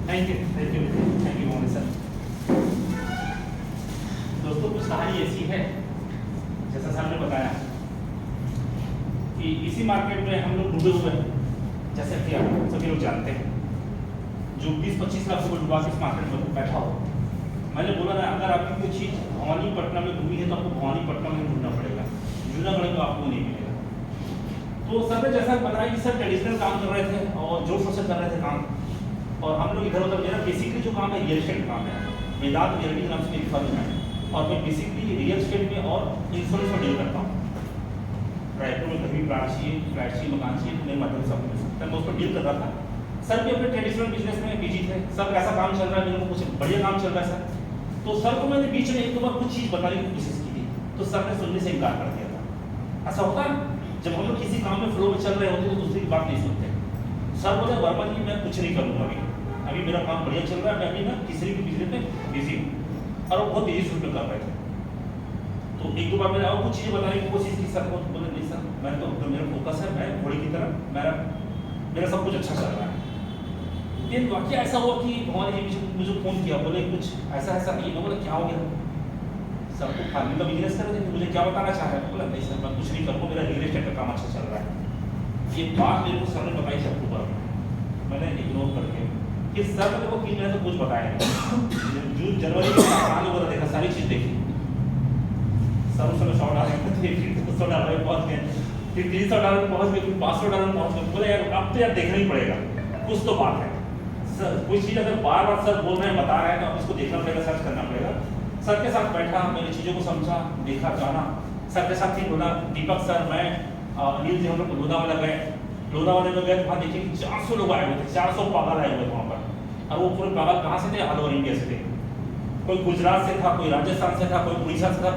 Thank you Mohan sir. दोस्तों कुछ कहानी ऐसी है, जैसा सर ने बताया कि इसी मार्केट में हम लोग डूबे हुए हैं, जैसे कि आप सभी लोग जानते हैं, जो 20-25 लाख रुपये डुबा के इस मार्केट में बैठा हो। मैंने बोला ना, अगर आपकी कोई चीज़ भवानीपट्टनम में डूबी है तो आपको भवानीपट्टनम में ढूंढना पड़ेगा, जूनागढ़ में आपको नहीं मिलेगा। तो सर ने जैसा बताया कि सर ट्रेडिशनल काम कर रहे थे और जोर शोर से कर रहे थे काम, और हम लोग इधर उधर। मेरा बेसिकली जो काम है रियल एस्टेट काम है, वेदांत रियल्टी नाम से मेरी फर्म है, और मैं बेसिकली रियल एस्टेट में और इंश्योरेंस में डील करता हूँ। रायपुर में कभी प्लाट चाहिए, फ्लैट चाहिए, मकान चाहिए, मेरे माध्यम से आपको मिल सकता है। मैं उस पर डील कर रहा था। सर भी अपने ट्रेडिशनल बिजनेस में बिजी थे। सर कैसा काम चल रहा है, मेरे को कुछ बढ़िया काम चल रहा है सर। तो सर को मैंने बीच में एक दो बार कुछ चीज़ बताने की कोशिश की थी, तो सर ने सुनने से इनकार कर दिया था। ऐसा होता है जब हम लोग किसी काम में फ्लो में चल रहे होते हैं तो दूसरी की बात नहीं सुनते। सर बोले वर्मा जी मैं कुछ नहीं करूँगा, अभी मेरा काम बढ़िया चल रहा है, मैं अभी ना तीसरी की बिजनेस में बिजी हूँ। और वो बहुत तेजी से कर रहे थे। तो एक दो बार मैंने और कुछ चीज़ें बताने की कोशिश की। सर को बोले नहीं सर, मैं तो मेरा फोकस है, मैं घोड़ी की तरह मेरा सब कुछ अच्छा चल रहा है। लेकिन वाकई ऐसा हुआ कि भवानी जी मुझे फ़ोन किया, बोले कुछ ऐसा नहीं। मैं बोला क्या हो गया? सर को फार्मिंग का बिजनेस कर रहे थे, मुझे क्या बताना चाह रहे हैं? बोला नहीं सर मैं कुछ नहीं करूँगा, मेरा रियल एस्टेट का काम अच्छा चल रहा है। ये बात मेरे को सर ने बताई थी अक्टूबर में, मैंने इग्नोर करके कि सर ने को 3 महीने से कुछ बताया नहीं। जून जनवरी में साल वगैरह देखा, सारी चीज़ देखी। सर उस समय $100 थे, फिर $200 में पहुँच गए, फिर $300 में पहुँच गए, फिर $500 में पहुँच गए। बोले यार अब तो यार देखना ही पड़ेगा, कुछ तो बात है। सर कोई चीज़ अगर बार बार सर बोल रहे हैं, बता रहे हैं, तो आप इसको देखना पड़ेगा, सर्च करना पड़ेगा। सर के साथ बैठा, मैंने चीज़ों को समझा, देखा, जाना। सर के साथ ही बोला दीपक सर, मैं अनिल जी हम लोग लोनावाला गए। लोनावाला में गए, वहाँ देखिए कि 400 लोग आए हुए थे, 400 पागल आए हुए थे वहाँ पर। और वो पूरे पागल कहाँ से थे? ऑल ओवर इंडिया से थे। कोई गुजरात से था, कोई राजस्थान से था, कोई उड़ीसा से था,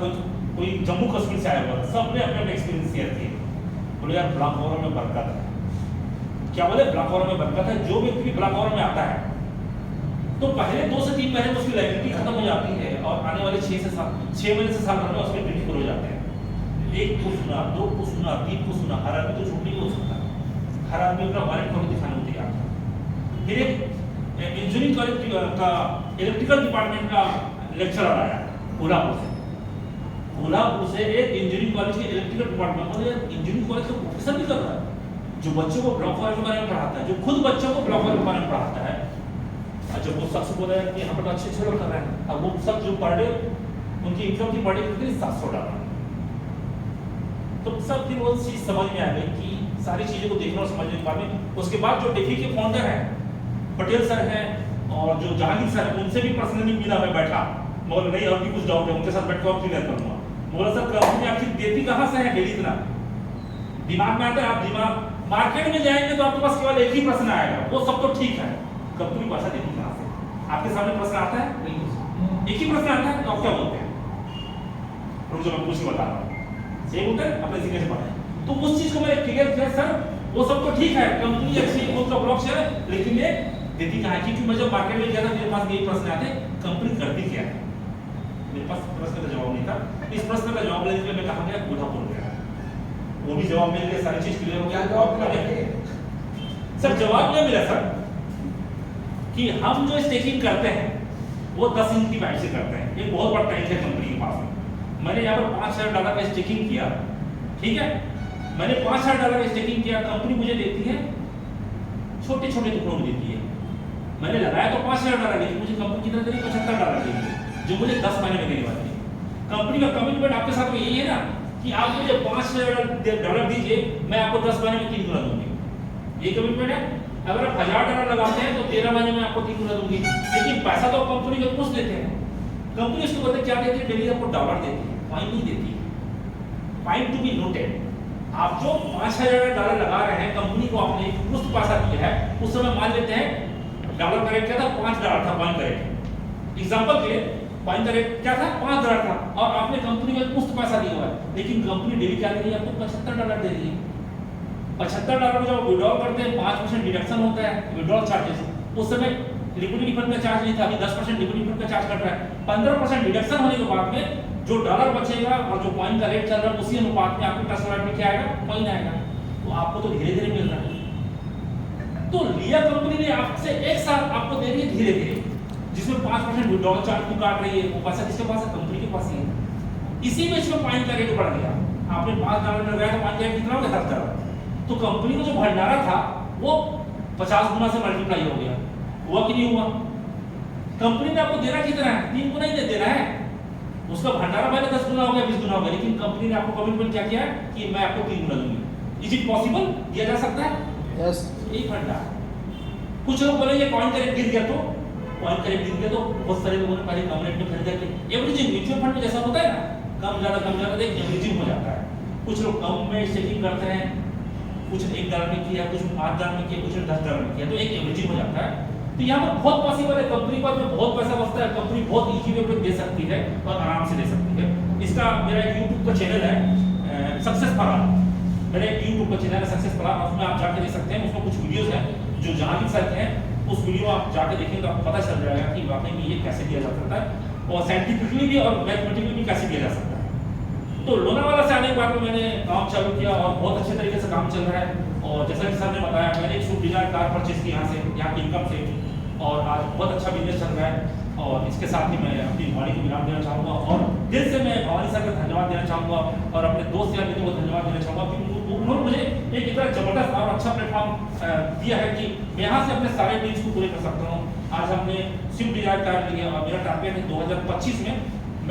कोई जम्मू कश्मीर से आया हुआ था। सब ने अपने अपने एक्सपीरियंस शेयर किए। बोले यार ब्लॉक ओवर में बरकत है। क्या बोले? ब्लॉक ओवर में बरकत है। जो व्यक्ति भी ब्लॉक ओवर में आता है तो पहले 2 से 3 महीने में उसकी लाइबिलिटी खत्म हो जाती है, और आने वाले 6 महीने से साल भर में उसके क्रिटिकल हो जाते हैं। 1 को सुना, 2 को सुना, 3 को सुना, हर आदमी तो झूठ नहीं बोल सकता, हर आदमी अपना वारंट को दिखाने को तैयार था। फिर एक इंजीनियरिंग कॉलेज का इलेक्ट्रिकल डिपार्टमेंट का लेक्चरर आया कोल्हापुर से एक इंजीनियरिंग कॉलेज के इलेक्ट्रिकल डिपार्टमेंट में। इंजीनियरिंग कॉलेज का प्रोफेसर भी कर रहा है, जो बच्चों को ब्लॉक वायर के बारे में पढ़ाता है, जो खुद बच्चों को ब्लॉक वायर के बारे में पढ़ाता है। जब वो शख्स बोला है कि यहाँ पर तो अच्छे लोग कर रहे हैं, और वो सब जो पर डे उनकी इनकम की पर डे कितनी $700। तो सब फिर वो चीज़ समझ में आ गई कि सारी चीज़ों को देखना और समझने के बाद में उसके बाद जो डेफी के फाउंडर हैं पटेल सर हैं, और जो जहांगीर सर हैं, उनसे भी पर्सनली मिला, मैं बैठा। बोला नहीं और भी कुछ डाउट है, उनके साथ बैठ कर क्लियर करूँगा। बोला सर कंपनी आपकी देती कहाँ से है डेली इतना? दिमाग में आता है, आप दिमाग मार्केट में जाएंगे तो आपके पास केवल एक ही प्रश्न आएगा, वो सब तो ठीक है, कंपनी पैसा देती कहाँ से? आपके सामने प्रश्न आता है? नहीं, एक ही प्रश्न आता है, तो आप क्या बोलते हैं? रुक मैं पूछ के बता रहा हूँ, सही बोलते हैं अपने सीखे से पढ़े। तो उस चीज को मैंने क्लियर किया, सर वो सब तो ठीक है, कंपनी अच्छी है, उसका ब्लॉक शेयर है, लेकिन ये देती कहाँ है? क्योंकि मैं जब मार्केट में गया था मेरे पास यही प्रश्न आते, कंपनी करती क्या है? मेरे पास प्रश्न का जवाब नहीं था। इस प्रश्न का जवाब लेने के लिए मैं कहाँ गया? कोल्हापुर गया। वो भी जवाब मिल गया, सारी चीज क्लियर हो गया। सर जवाब क्या मिला सर कि हम जो स्टेकिंग करते हैं वो 10 इंच की पाइप से करते हैं। एक बहुत बड़ा टैंक है कंपनी के पास में। मैंने यहाँ पर $5000 का स्टेकिंग किया, ठीक है, मैंने $5000 का स्टेकिंग किया। कंपनी मुझे देती है छोटे छोटे टुकड़ों में देती है। मैंने लगाया तो $5000, लेकिन मुझे कंपनी कितना देगी? $75 देगी, जो मुझे 10 महीने में देने वाली है। कंपनी का कमिटमेंट आपके साथ में यही है ना कि आप मुझे $5000 दीजिए, मैं आपको 10 महीने में 3 गुना दूंगी। ये कमिटमेंट है। अगर आप $1000 लगाते हैं तो 13 महीने में आपको 3 गुना दूंगी। लेकिन पैसा तो कंपनी को कुछ देते हैं। कंपनी उसके बदले क्या देती है? डेली आपको डॉलर देती है, पॉइंट नहीं देती। पॉइंट टू बी नोटेड, आप जो $5000 लगा रहे हैं, कंपनी को आपने कुछ पैसा दिया है, उस समय मान लेते हैं डॉलर का रेट क्या था? $5 था पॉइंट का रेट। एग्जांपल के पॉइंट का रेट क्या था? $5 था, और आपने कंपनी को कुछ पैसा दिया हुआ है, लेकिन कंपनी डेली क्या दे रही है? आपको $75 दे रही है। $75 जब विड्रॉल करते हैं 5% डिडक्शन होता है विड्रॉल चार्जेस। उस समय लिक्विडिटी फंड का चार्ज नहीं था, अभी 10% लिक्विडिटी फंड का चार्ज कट रहा है। 15% डिडक्शन होने के बाद में जो डॉलर बचेगा और जो कॉइन का रेट चल रहा है, उसी अनुपात में आपके ट्रस्ट वॉलेट में क्या आएगा? कॉइन आएगा। तो आपको तो धीरे धीरे मिल रहा है। तो लिया कंपनी ने आपसे एक साथ आपको दे रही है धीरे धीरे, जिसमें 5% विड्रॉल चार्ज को काट रही है, वो पैसा किसके पास है? कंपनी के पास ही है। इसी में इसमें पॉइंट का रेट बढ़ गया, आपने $5 में लगाया तो पॉइंट का रेट कितना हो गया? $10। तो कंपनी को जो भंडारा था वो 50 गुना से मल्टीप्लाई हो गया। हुआ कि नहीं हुआ? कंपनी ने आपको देना कितना है? 3 गुना ही दे देना है, उसका भंडारा पहले 10 गुना हो गया, 20 गुना हो गया, लेकिन कंपनी ने आपको कमिटमेंट क्या किया है कि मैं आपको 3 गुना दूंगी। Is it possible? दिया जा सकता है? यस। एक भंडार। कुछ लोग बोलेंगे कॉइन का रेट गिर गया, तो कॉइन का रेट गिर गया तो बहुत सारे लोगों ने पहले कम रेट में खरीदा कि एवरेजिंग म्यूचुअल फंड में जैसा होता है ना, कम ज्यादा देख एवरेजिंग हो जाता है। कुछ लोग कम में सेटिंग करते हैं, कुछ $1 में किया, कुछ $5 में किया, कुछ ने $10 में किया, तो एक एवरेजिंग हो जाता है। तो यहाँ पर बहुत पॉसिबल है, कंपनी पर बहुत पैसा बचता है, कंपनी बहुत इजी वे पे दे सकती है और आराम से दे सकती है। इसका मेरा एक यूट्यूब का चैनल है सक्सेस फरार, मेरा एक यूट्यूब का चैनल है सक्सेस फरार, उसमें आप जाके देख सकते हैं। उसमें कुछ वीडियोस हैं जो जहाँ भी सर्च हैं उस वीडियो आप जाके देखेंगे तो आपको पता चल जाएगा कि वाकई में ये कैसे दिया जा सकता है और साइंटिफिकली भी और मैथमेटिकली भी कैसे दिया जा सकता है। तो लोनावाला से आने के बाद में मैंने काम चालू किया और बहुत अच्छे तरीके से काम चल रहा है। और जैसा कि सर ने बताया, मैंने एक स्विफ्ट डिजायर कार परचेज की यहाँ से, यहाँ की इनकम से, और आज बहुत अच्छा बिजनेस चल रहा है। और इसके साथ ही मैं अपनी भवानी को विराम देना चाहूँगा और दिल से मैं भवानी सर का धन्यवाद देना चाहूँगा और अपने दोस्त या मित्रों को धन्यवाद देना चाहूँगा क्योंकि उन्होंने मुझे एक इतना जबरदस्त और अच्छा प्लेटफॉर्म दिया है कि मैं यहाँ से अपने सारे ड्रीम्स को पूरे कर सकता हूँ। आज हमने स्विफ्ट डिजायर कार लिया और मेरा टारगेट है 2025 में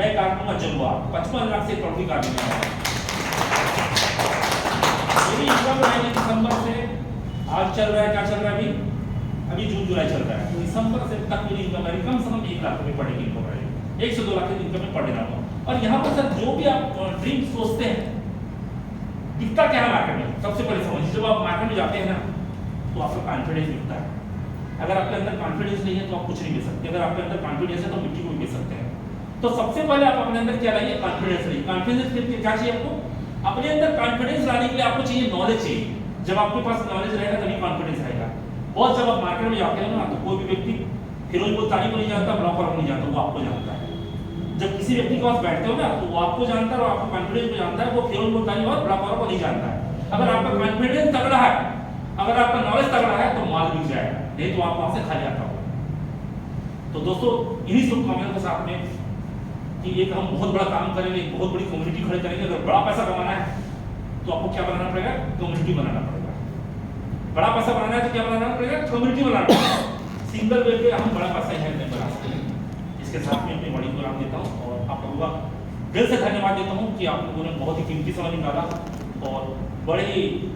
मैं कार लूँगा जगुआर, 55 लाख से करोड़ की कार लेने वाला हूँ। मेरी इनकम रहेगी दिसंबर से, आज चल रहा है, क्या चल रहा है अभी जून जुलाई चल रहा है, तो दिसंबर से तक मेरी इनकम है कम से कम 1 लाख रुपए पड़ेगी इनकम रहेगी, 1 से 2 लाख की इनकम में पड़ रहा हूँ। और यहाँ पर सर जो भी आप ड्रीम सोचते हैं दिखता क्या है मार्केट में, सबसे पहले समझिए जब आप मार्केट में जाते हैं ना तो आपका कॉन्फिडेंस दिखता है। अगर आपके अंदर कॉन्फिडेंस नहीं है तो आप कुछ नहीं बेच सकते, अगर आपके अंदर कॉन्फिडेंस है तो मिट्टी को भी बेच सकते हैं। तो सबसे पहले आप अपने अंदर क्या लाइए? कॉन्फिडेंस लाइए। कॉन्फिडेंस के लिए क्या चाहिए आपको? अपने अंदर कॉन्फिडेंस लाने के लिए आपको चाहिए नॉलेज चाहिए। जब आपके पास नॉलेज रहेगा तभी कॉन्फिडेंस आएगा। बहुत जब आप मार्केट में जाते हो ना तो कोई भी व्यक्ति फिरोज बोलतानी को नहीं जानता, ब्रोकर को नहीं जानता, वो आपको जानता है। जब किसी व्यक्ति के पास बैठते हो ना तो वो आपको जानता है और आपको कॉन्फिडेंस को जानता है, वो फिरोज बोलतानी और ब्रोकर को नहीं जानता है। अगर आपका कॉन्फिडेंस तगड़ा है, अगर आपका नॉलेज तगड़ा है तो माल बिक जाएगा, नहीं तो आप वहां से खाली आता हो। तो दोस्तों इन्हीं शुभकामनाओं के साथ में कि एक हम बहुत बड़ा काम करेंगे, एक बहुत बड़ी कम्युनिटी खड़े करेंगे। अगर बड़ा पैसा कमाना है तो आपको क्या बनाना पड़ेगा? कम्युनिटी बनाना पड़ेगा। बड़ा पैसा बनाना है तो क्या बनाना पड़ेगा? कम्युनिटी बनाना पड़ेगा। सिंगल वे पे हम बड़ा पैसा यहाँ नहीं बना सकते। इसके साथ में अपनी बड़ी को नाम देता हूँ और आप लोगों का दिल से धन्यवाद देता हूँ कि आप लोगों ने बहुत ही कीमती समय निकाला और बड़े